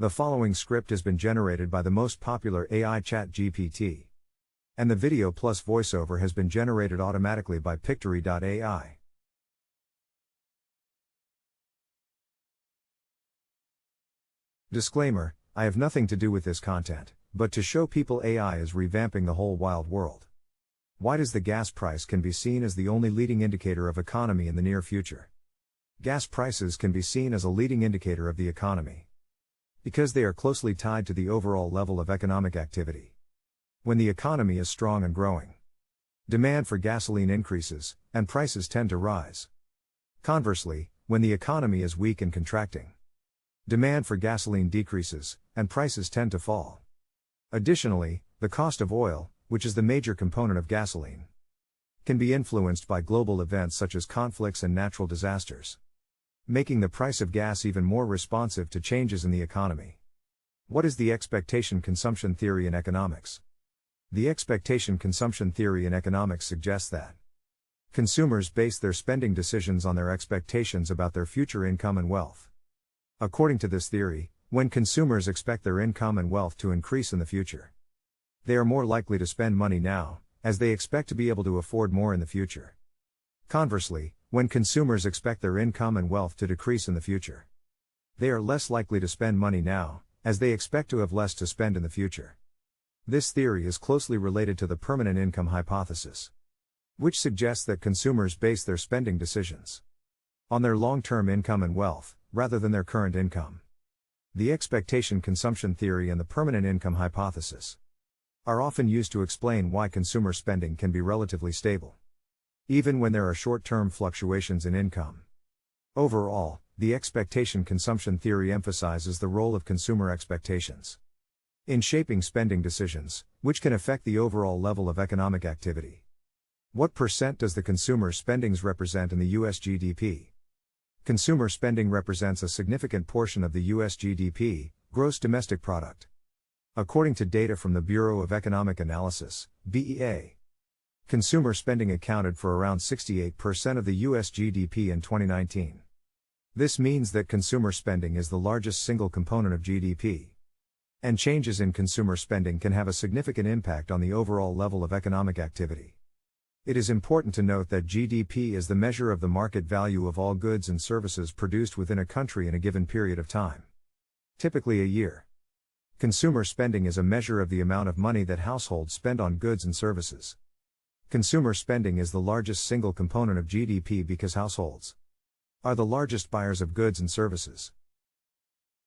The following script has been generated by the most popular AI ChatGPT. And the video plus voiceover has been generated automatically by Pictory.ai. Disclaimer: I have nothing to do with this content, but to show people AI is revamping the whole wild world. Why does the gas price can be seen as the only leading indicator of economy in the near future? Gas prices can be seen as a leading indicator of the economy, because they are closely tied to the overall level of economic activity. When the economy is strong and growing, demand for gasoline increases, and prices tend to rise. Conversely, when the economy is weak and contracting, demand for gasoline decreases, and prices tend to fall. Additionally, the cost of oil, which is the major component of gasoline, can be influenced by global events such as conflicts and natural disasters, making the price of gas even more responsive to changes in the economy. What is the expectation consumption theory in economics? The expectation consumption theory in economics suggests that consumers base their spending decisions on their expectations about their future income and wealth. According to this theory, when consumers expect their income and wealth to increase in the future, they are more likely to spend money now, as they expect to be able to afford more in the future. Conversely, when consumers expect their income and wealth to decrease in the future, they are less likely to spend money now, as they expect to have less to spend in the future. This theory is closely related to the permanent income hypothesis, which suggests that consumers base their spending decisions on their long-term income and wealth, rather than their current income. The expectation consumption theory and the permanent income hypothesis are often used to explain why consumer spending can be relatively stable, even when there are short-term fluctuations in income. Overall, the expectation consumption theory emphasizes the role of consumer expectations in shaping spending decisions, which can affect the overall level of economic activity. What percent does the consumer spendings represent in the US GDP? Consumer spending represents a significant portion of the US GDP, gross domestic product. According to data from the Bureau of Economic Analysis, BEA, consumer spending accounted for around 68% of the US GDP in 2019. This means that consumer spending is the largest single component of GDP. And changes in consumer spending can have a significant impact on the overall level of economic activity. It is important to note that GDP is the measure of the market value of all goods and services produced within a country in a given period of time, typically a year. Consumer spending is a measure of the amount of money that households spend on goods and services. Consumer spending is the largest single component of GDP because households are the largest buyers of goods and services.